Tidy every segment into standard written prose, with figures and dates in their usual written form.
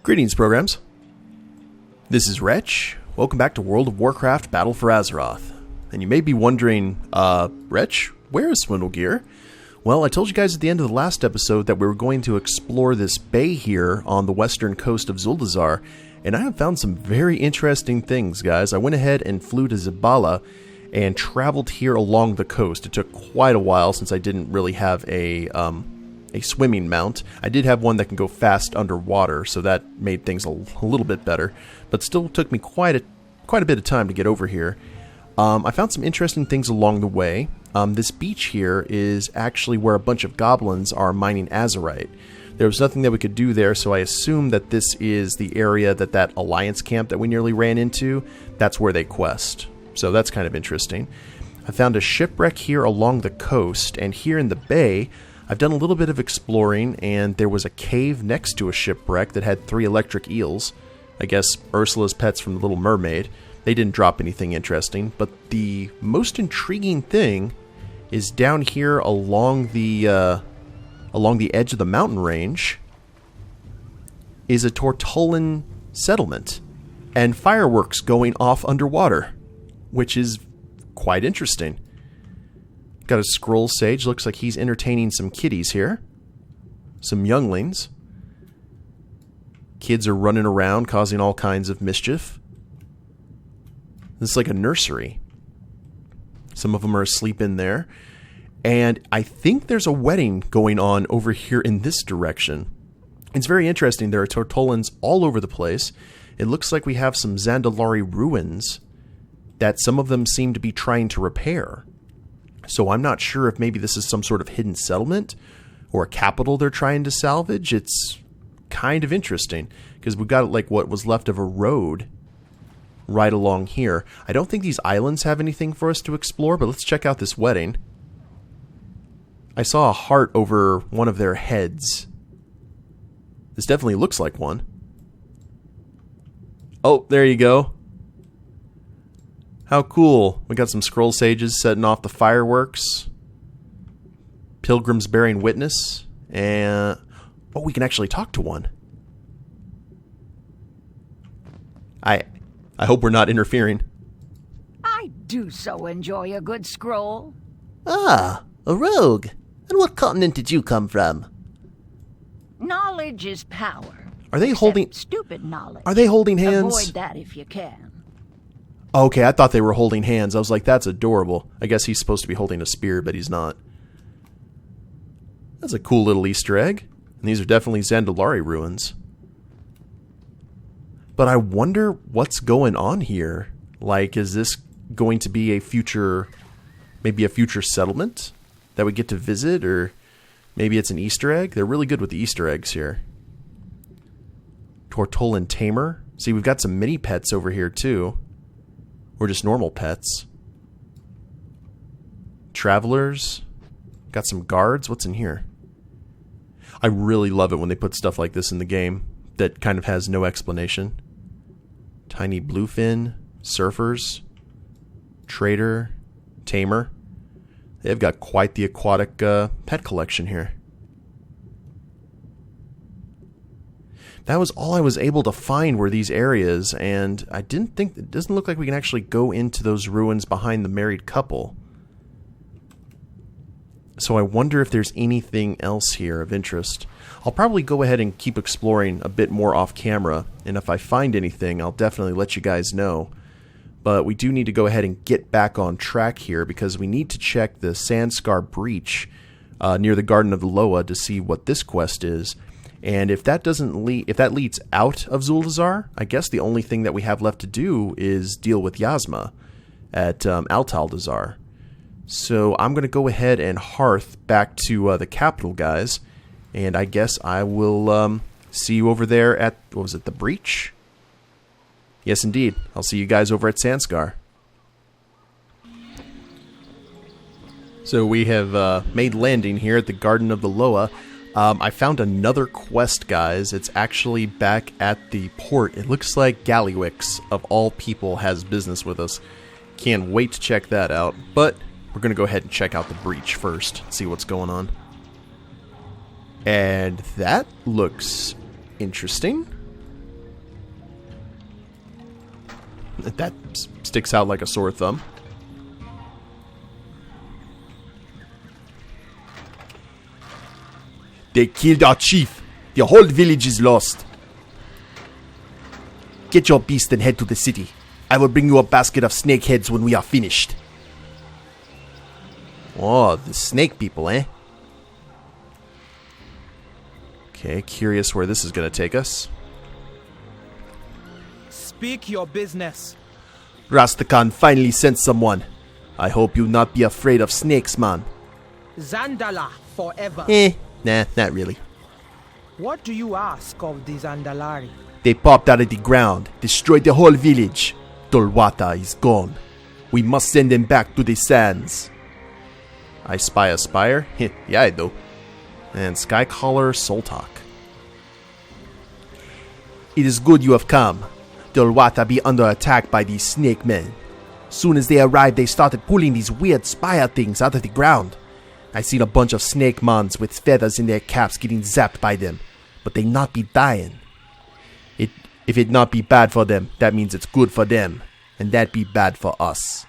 Greetings, programs. This is Wretch. Welcome back to World of Warcraft Battle for Azeroth. And you may be wondering, Wretch, where is Swindlegear? Well, I told you guys at the end of the last episode that we were going to explore this bay here on the western coast of Zuldazar, and I have found some very interesting things, guys. I went ahead and flew to Zabala and traveled here along the coast. It took quite a while since I didn't really have a swimming mount. I did have one that can go fast underwater, so that made things a little bit better, but still took me quite a bit of time to get over here. I found some interesting things along the way. This beach here is actually where a bunch of goblins are mining azurite. There was nothing that we could do there, so I assume that this is the area that Alliance camp that we nearly ran into, that's where they quest. So that's kind of interesting. I found a shipwreck here along the coast, and here in the bay, I've done a little bit of exploring, and there was a cave next to a shipwreck that had 3 electric eels. I guess Ursula's pets from The Little Mermaid. They didn't drop anything interesting, but the most intriguing thing is down here along the edge of the mountain range is a Tortollan settlement and fireworks going off underwater, which is quite interesting. Got a scroll sage. Looks like he's entertaining some kiddies here. Some younglings. Kids are running around causing all kinds of mischief. This is like a nursery. Some of them are asleep in there. And I think there's a wedding going on over here in this direction. It's very interesting. There are Tortollans all over the place. It looks like we have some Zandalari ruins that some of them seem to be trying to repair. So I'm not sure if maybe this is some sort of hidden settlement or a capital they're trying to salvage. It's kind of interesting because we've got like what was left of a road right along here. I don't think these islands have anything for us to explore, but let's check out this wedding. I saw a heart over one of their heads. This definitely looks like one. Oh, there you go. How cool. We got some scroll sages setting off the fireworks. Pilgrims bearing witness. And oh, we can actually talk to one. I hope we're not interfering. I do so enjoy a good scroll. Ah, a rogue. And what continent did you come from? Knowledge is power. Are they holding stupid knowledge? Are they holding hands? Avoid that if you can. Okay, I thought they were holding hands. I was like, that's adorable. I guess he's supposed to be holding a spear, but he's not. That's a cool little Easter egg. And these are definitely Zandalari ruins. But I wonder what's going on here. Like, is this going to be a future, maybe a future settlement that we get to visit? Or maybe it's an Easter egg? They're really good with the Easter eggs here. Tortollan Tamer. See, we've got some mini pets over here, too. Or just normal pets. Travelers. Got some guards. What's in here? I really love it when they put stuff like this in the game that kind of has no explanation. Tiny bluefin. Surfers. Trader. Tamer. They've got quite the aquatic pet collection here. That was all I was able to find were these areas, and I didn't think, it doesn't look like we can actually go into those ruins behind the married couple. So I wonder if there's anything else here of interest. I'll probably go ahead and keep exploring a bit more off camera, and if I find anything, I'll definitely let you guys know. But we do need to go ahead and get back on track here, because we need to check the Sandscar Breach near the Garden of the Loa to see what this quest is. And if that leads out of Zuldazar, I guess the only thing that we have left to do is deal with Yasma at Altaldazar. So I'm going to go ahead and hearth back to the capital, guys. And I guess I will see you over there at, what was it, the Breach? Yes, indeed. I'll see you guys over at Sandscar. So we have made landing here at the Garden of the Loa. I found another quest, guys. It's actually back at the port. It looks like Gallywix, of all people, has business with us. Can't wait to check that out. But we're going to go ahead and check out the breach first. See what's going on. And that looks interesting. That sticks out like a sore thumb. They killed our chief. The whole village is lost. Get your beast and head to the city. I will bring you a basket of snake heads when we are finished. Oh, the snake people, eh? Okay, curious where this is going to take us. Speak your business. Rastakhan finally sent someone. I hope you not be afraid of snakes, man. Zandala forever. Nah, not really. What do you ask of the Zandalari? They popped out of the ground, destroyed the whole village. Dolwata is gone. We must send them back to the sands. I spy a spire? Yeah, I do. And Skycaller Soltalk. It is good you have come. Dolwata be under attack by these snake men. Soon as they arrived, they started pulling these weird spire things out of the ground. I seen a bunch of snake mons with feathers in their caps getting zapped by them, but they not be dying. If it not be bad for them, that means it's good for them, and that be bad for us.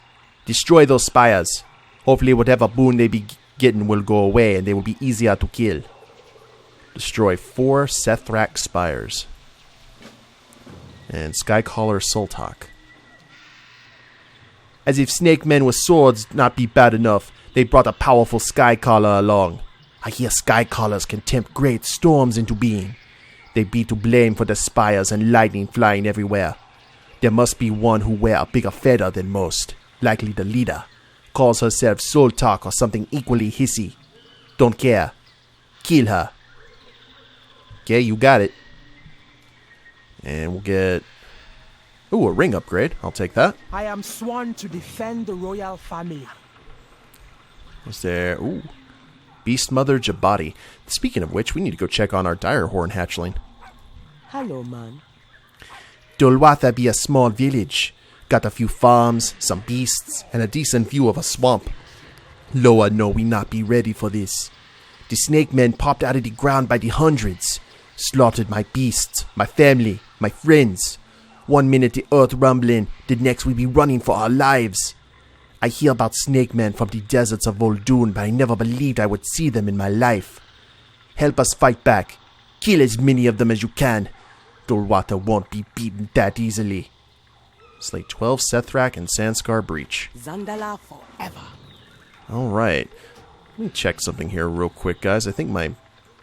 Destroy those spires. Hopefully whatever boon they be getting will go away and they will be easier to kill. Destroy 4 Sethrak spires. And Skycaller Soltalk. As if snake men with swords not be bad enough, they brought a powerful Skycaller along. I hear Skycallers can tempt great storms into being. They be to blame for the spires and lightning flying everywhere. There must be one who wear a bigger feather than most, likely the leader. Calls herself Soltalk or something equally hissy. Don't care. Kill her. Okay, you got it. And we'll get... Ooh, a ring upgrade. I'll take that. I am sworn to defend the royal family. What's there? Ooh. Beast Mother Jabati. Speaking of which, we need to go check on our Direhorn hatchling. Hello, man. Dolwatha be a small village. Got a few farms, some beasts, and a decent view of a swamp. Loa know we not be ready for this. The snake men popped out of the ground by the hundreds. Slaughtered my beasts, my family, my friends. 1 minute the earth rumbling, the next we be running for our lives. I hear about snake men from the deserts of Vol'dun, but I never believed I would see them in my life. Help us fight back. Kill as many of them as you can. Dolwata won't be beaten that easily. Slay 12 Sethrak and Sandscar Breach. Zandala forever. Alright. Let me check something here real quick, guys. I think my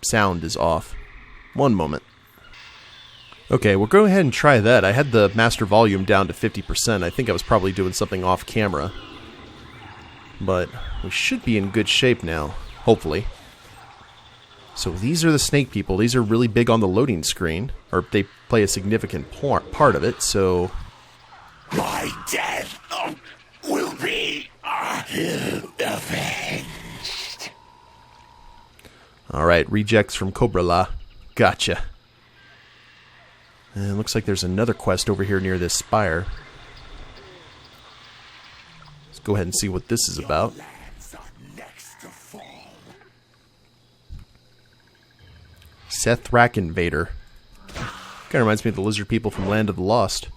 sound is off. One moment. Okay, we'll go ahead and try that. I had the master volume down to 50%. I think I was probably doing something off camera. But we should be in good shape now, hopefully. So these are the snake people. These are really big on the loading screen, or they play a significant part of it, so... My death will be avenged. Alright, rejects from Cobra La. Gotcha. And it looks like there's another quest over here near this spire. Let's go ahead and see what this is about. Sethrak Invader. Kind of reminds me of the lizard people from Land of the Lost.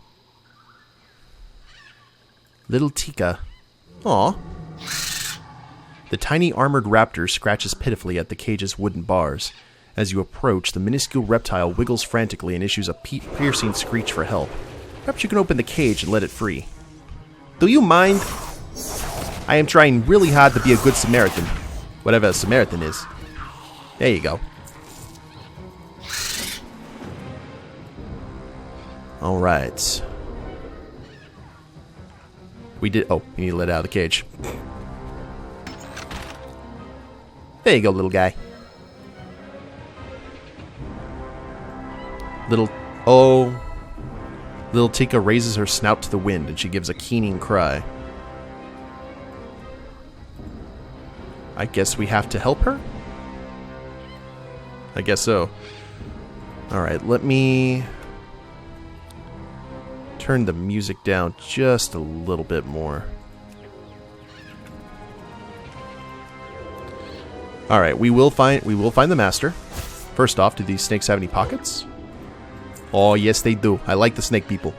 Little Tika. Aw. The tiny armored raptor scratches pitifully at the cage's wooden bars. As you approach, the minuscule reptile wiggles frantically and issues a piercing screech for help. Perhaps you can open the cage and let it free. Do you mind? I am trying really hard to be a good Samaritan. Whatever a Samaritan is. There you go. Alright. We did... Oh, you need to let it out of the cage. There you go, little guy. Little Tika raises her snout to the wind and she gives a keening cry. I guess we have to help her? I guess so. Alright, let me turn the music down just a little bit more. Alright, we will find the master. First off, do these snakes have any pockets? Oh, yes they do. I like the snake people.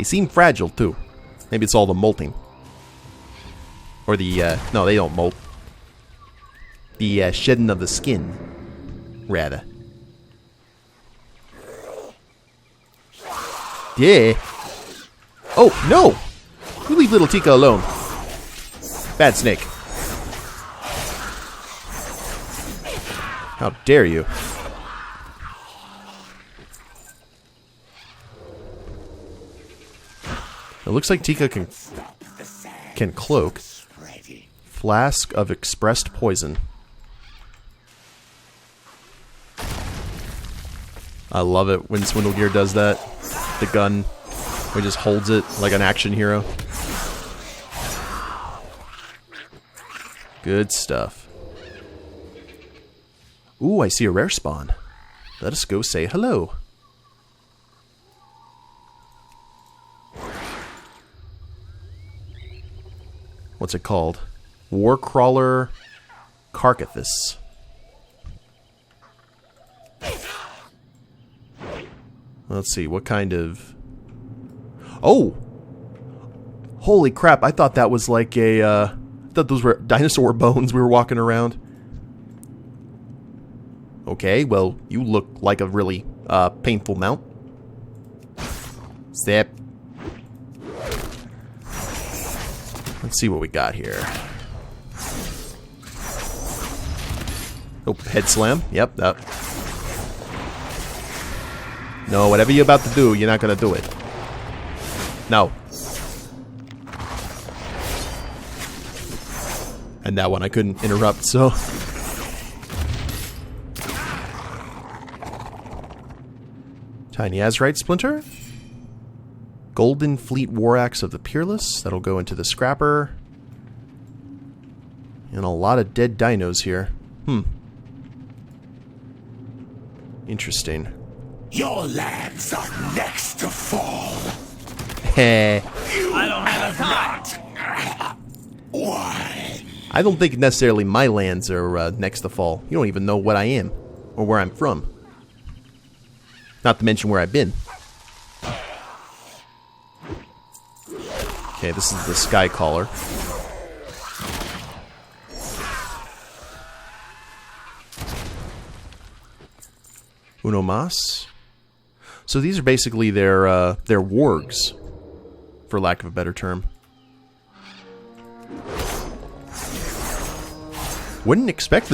They seem fragile, too. Maybe it's all the molting. Or the, no, they don't molt. The, shedding of the skin, rather. Yeah. Oh, no! You leave little Tika alone. Bad snake. How dare you? It looks like Tika can cloak. Flask of expressed poison. I love it when Swindlegear does that. The gun, he just holds it like an action hero. Good stuff. Ooh, I see a rare spawn. Let us go say hello. What's it called? Warcrawler Carcathus. Let's see, what kind of... Oh! Holy crap, I thought that was like a, I thought those were dinosaur bones we were walking around. Okay, well, you look like a really, painful mount. Zip. Let's see what we got here. Oh, head slam. Yep, that... No, whatever you're about to do, you're not gonna do it. No. And that one I couldn't interrupt, so... Tiny Azurite Splinter. Golden Fleet War Axe of the Peerless. That'll go into the scrapper. And a lot of dead dinos here. Interesting. Your lands are next to fall. Heh. I don't have time. Why? I don't think necessarily my lands are next to fall. You don't even know what I am. Or where I'm from. Not to mention where I've been. Okay, this is the Sky Caller. Uno mas. So these are basically their wargs, for lack of a better term. Wouldn't expect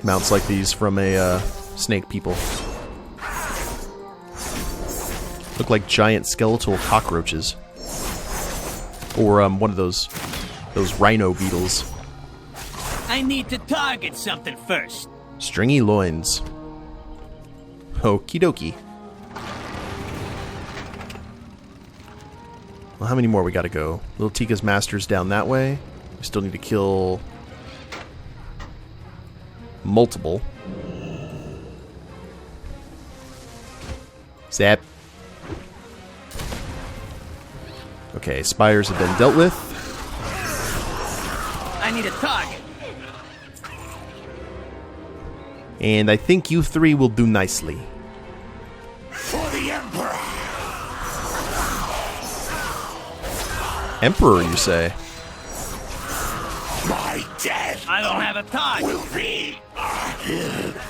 mounts like these from a snake people. Look like giant skeletal cockroaches. Or one of those rhino beetles. I need to target something first. Stringy loins. Okie dokie. Well, how many more we gotta go? Little Tika's Master's down that way. We still need to kill multiple. Zap. Okay, spires have been dealt with. I need a target. And I think you three will do nicely. For the Emperor. Emperor, you say? My death I don't have a target. will be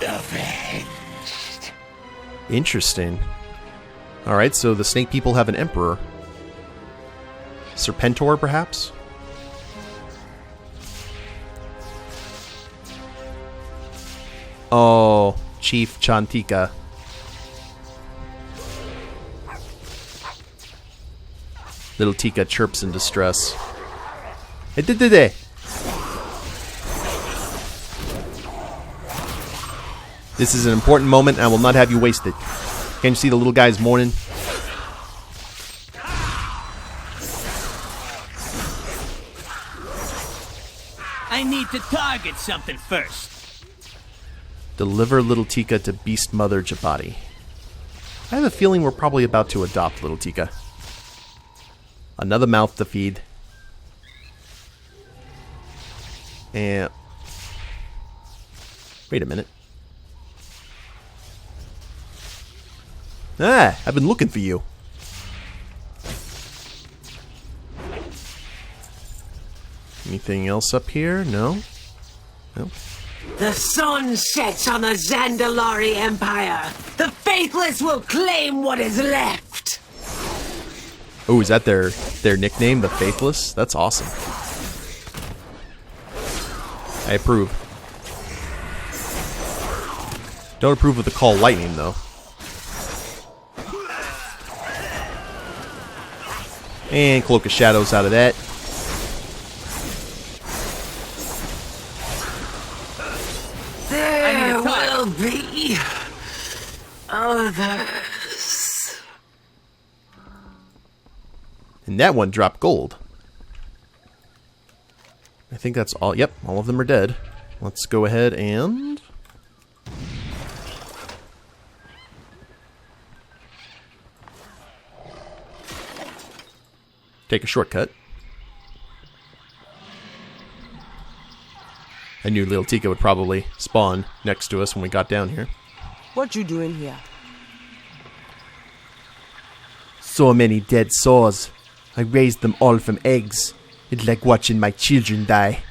avenged. Interesting. Alright, so the snake people have an emperor. Serpentor, perhaps? Oh, Chief Chantika. Little Tika chirps in distress. This is an important moment, and I will not have you waste it. Can't you see the little guy's mourning? I need to target something first. Deliver little Tika to Beast Mother Jabati. I have a feeling we're probably about to adopt little Tika. Another mouth to feed. And... wait a minute. Ah, I've been looking for you. Anything else up here? No? No? The sun sets on the Zandalari Empire. The Faithless will claim what is left. Oh, is that their nickname, the Faithless? That's awesome. I approve. Don't approve of the call lightning, though. And Cloak of Shadows out of that. There will be others. And that one dropped gold. I think that's all. Yep, all of them are dead. Let's go ahead and... take a shortcut. I knew Lil Tika would probably spawn next to us when we got down here. What you doing here? So many dead souls. I raised them all from eggs. It's like watching my children die.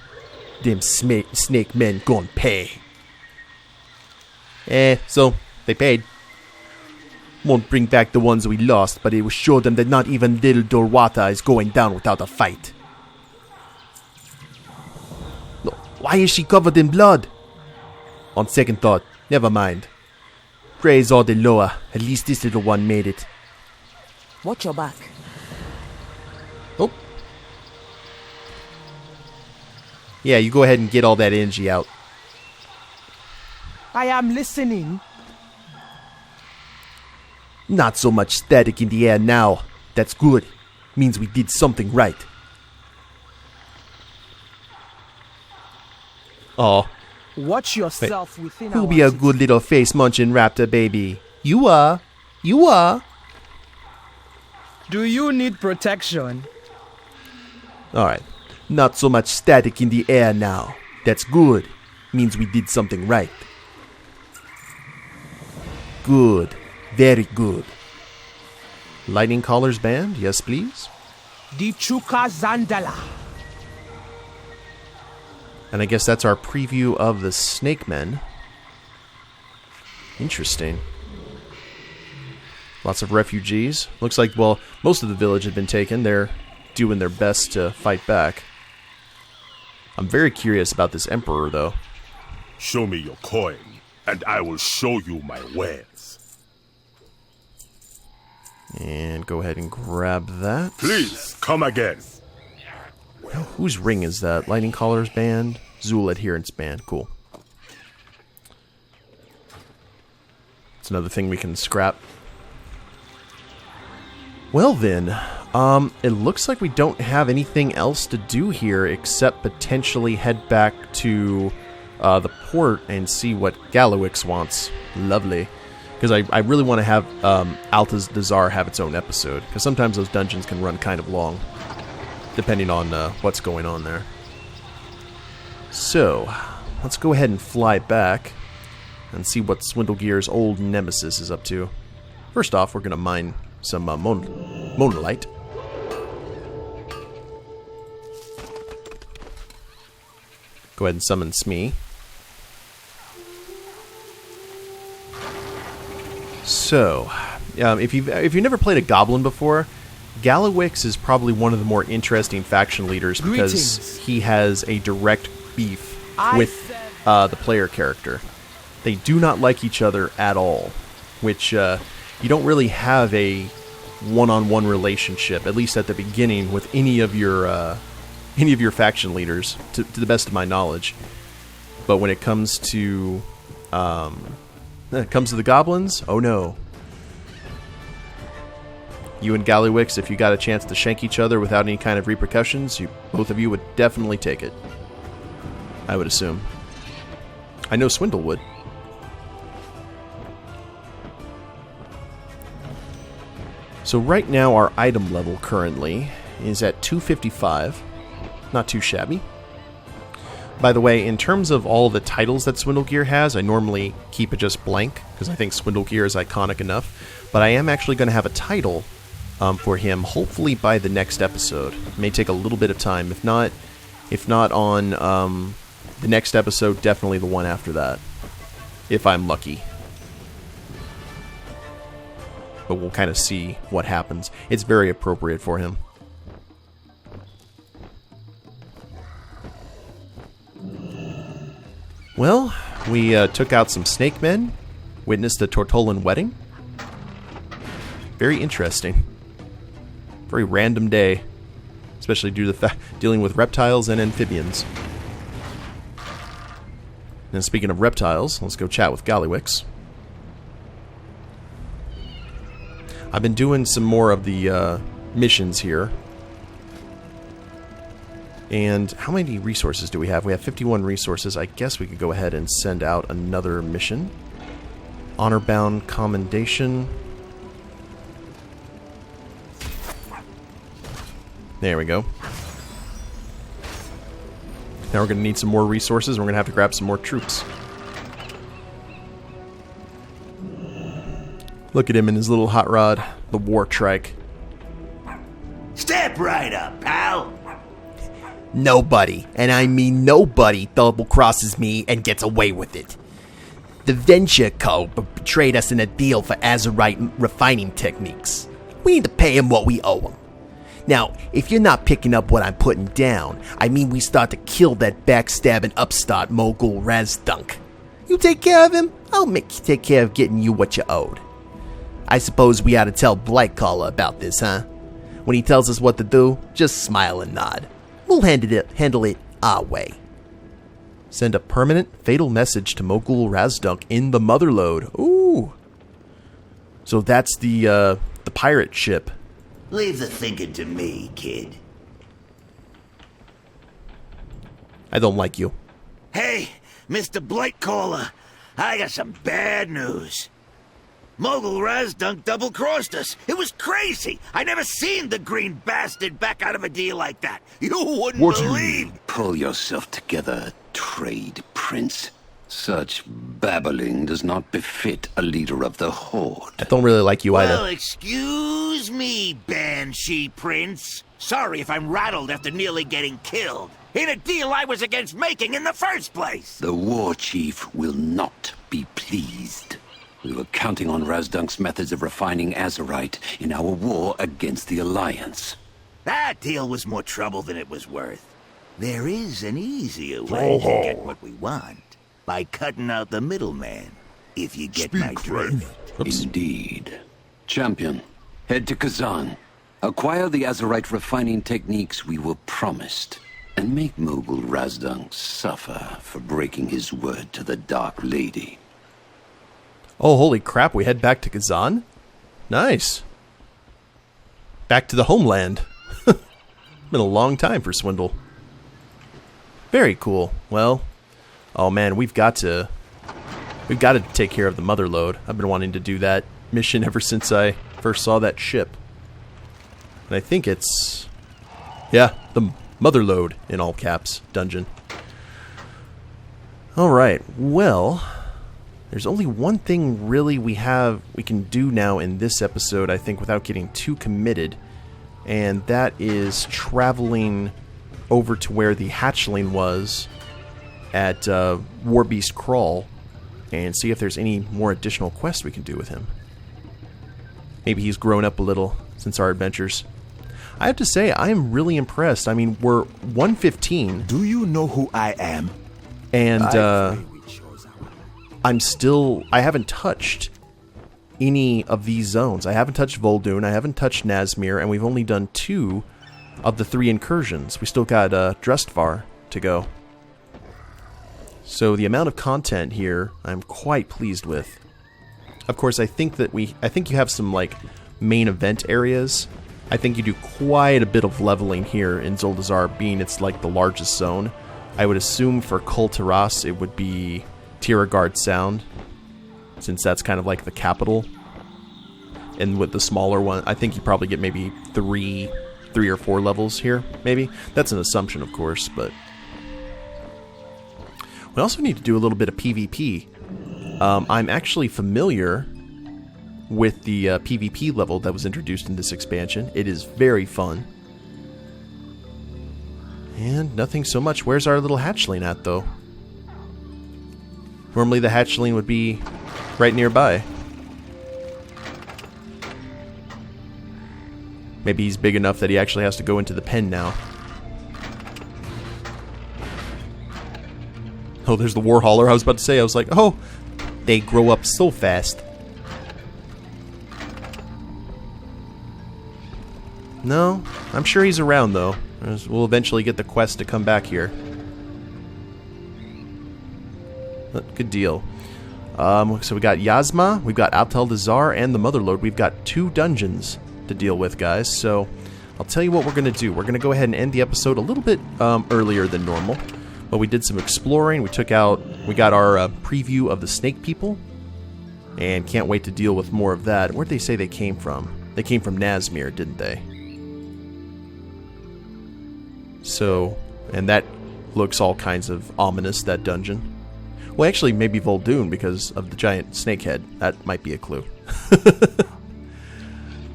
Them snake men gon' pay. So they paid. Won't bring back the ones we lost, but it will show them that not even little Dorwata is going down without a fight. Why is she covered in blood? On second thought, never mind. Praise all the Loa. At least this little one made it. Watch your back. Oh. Yeah, you go ahead and get all that energy out. I am listening. Not so much static in the air now. That's good. Means we did something right. Oh, Watch yourself within Who'll our be a city. good little face-munching raptor baby? You are. You are. Do you need protection? Alright. Not so much static in the air now. That's good. Means we did something right. Good. Very good. Lightning Caller's band? Yes, please. The Chuka Zandala. And I guess that's our preview of the Snake Men. Interesting. Lots of refugees. Looks like, well, most of the village had been taken. They're doing their best to fight back. I'm very curious about this Emperor, though. Show me your coin, and I will show you my wares. And go ahead and grab that. Please, come again. Whose ring is that? Lightning Caller's band? Zool Adherence band. Cool. It's another thing we can scrap. Well then, it looks like we don't have anything else to do here except potentially head back to the port and see what Galawix wants. Lovely. Because I really want to have Alta's Dazar have its own episode. Because sometimes those dungeons can run kind of long, depending on what's going on there. So, let's go ahead and fly back and see what Swindlegear's old nemesis is up to. First off, we're going to mine some monolite. Go ahead and summon Smee. So, if you've never played a goblin before, Galawix is probably one of the more interesting faction leaders because Greetings. he has a direct beef with the player character. They do not like each other at all, which you don't really have a one-on-one relationship, at least at the beginning, with any of your faction leaders, to the best of my knowledge. But when it comes to the goblins, oh no. You and Galawix, if you got a chance to shank each other without any kind of repercussions, both of you would definitely take it. I would assume. I know Swindle would. So right now our item level currently is at 255. Not too shabby. By the way, in terms of all the titles that Swindlegear has, I normally keep it just blank, because I think Swindlegear is iconic enough. But I am actually going to have a title for him, hopefully by the next episode. It may take a little bit of time. If not, If not on the next episode, definitely the one after that. If I'm lucky. But we'll kind of see what happens. It's very appropriate for him. Well, we took out some snake men, witnessed a Tortollan wedding. Very interesting. Very random day, especially due to the fact dealing with reptiles and amphibians. And speaking of reptiles, let's go chat with Gollywix. I've been doing some more of the missions here. And how many resources do we have? We have 51 resources. I guess we could go ahead and send out another mission. Honor-bound commendation. There we go. Now we're going to need some more resources, and we're going to have to grab some more troops. Look at him in his little hot rod, the war trike. Step right up, pal. Nobody, and I mean nobody, double crosses me and gets away with it. The Venture Co. betrayed us in a deal for Azerite refining techniques. We need to pay him what we owe him. Now, if you're not picking up what I'm putting down, I mean we start to kill that backstabbing upstart mogul Razdunk. You take care of him, I'll make you take care of getting you what you owed. I suppose we ought to tell Blightcaller about this, huh? When he tells us what to do, just smile and nod. We'll handle it our way. Send a permanent fatal message to Mogul Razdunk in the Motherlode. Ooh. So that's the pirate ship. Leave the thinking to me, kid. I don't like you. Hey, Mr. Blightcaller, I got some bad news. Mogul Razdunk double-crossed us. It was crazy. I never seen the green bastard back out of a deal like that. You wouldn't believe. Pull yourself together, trade prince. Such babbling does not befit a leader of the Horde. I don't really like you either. Well, excuse me, Banshee Prince. Sorry if I'm rattled after nearly getting killed. In a deal I was against making in the first place. The war chief will not be pleased. We were counting on Razdunk's methods of refining Azerite in our war against the Alliance. That deal was more trouble than it was worth. There is an easier way to get what we want. By cutting out the middleman, if you get my drift. Indeed. Champion, head to Kazan. Acquire the Azerite refining techniques we were promised. And make Mogul Razdunk suffer for breaking his word to the Dark Lady. Oh, holy crap, we head back to Kazan? Nice. Back to the homeland. Been a long time for Swindle. Very cool. Well, oh man, we've got to take care of the Motherlode. I've been wanting to do that mission ever since I first saw that ship. And I think it's, yeah, the Motherlode, in all caps, dungeon. Alright, well, there's only one thing really we can do now in this episode, I think, without getting too committed. And that is traveling over to where the hatchling was at Warbeast Crawl and see if there's any more additional quests we can do with him. Maybe he's grown up a little since our adventures. I have to say, I am really impressed. I mean, we're 115. Do you know who I am? And I haven't touched any of these zones. I haven't touched Vol'dun, I haven't touched Nazmir, and we've only done 2 of the 3 incursions. We still got Drustvar to go. So the amount of content here, I'm quite pleased with. Of course, I think you have some like main event areas. I think you do quite a bit of leveling here in Zuldazar, being it's like the largest zone. I would assume for Kul Tiras it would be Tiragard Sound, since that's kind of like the capital. And with the smaller one, I think you probably get maybe 3 or 4 levels here, maybe. That's an assumption, of course, but we also need to do a little bit of PvP. I'm actually familiar with the PvP level that was introduced in this expansion. It is very fun. And nothing so much. Where's our little hatchling at, though? Normally the hatchling would be right nearby. Maybe he's big enough that he actually has to go into the pen now. Oh, there's the Warhauler. I was about to say, I was like, oh, they grow up so fast. No, I'm sure he's around, though. We'll eventually get the quest to come back here. But good deal. So we got Yasma, we've got Altel-Dazar, and the Motherlode. We've got 2 dungeons to deal with, guys. So I'll tell you what we're going to do. We're going to go ahead and end the episode a little bit earlier than normal. But we did some exploring. We got our preview of the Snake People. And can't wait to deal with more of that. Where'd they say they came from? They came from Nazmir, didn't they? So, and that looks all kinds of ominous, that dungeon. Well, actually, maybe Vol'dun because of the giant snake head. That might be a clue.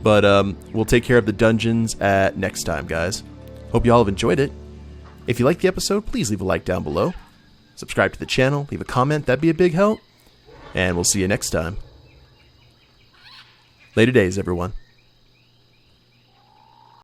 But we'll take care of the dungeons at next time, guys. Hope you all have enjoyed it. If you liked the episode, please leave a like down below. Subscribe to the channel, leave a comment, that'd be a big help. And we'll see you next time. Later days, everyone.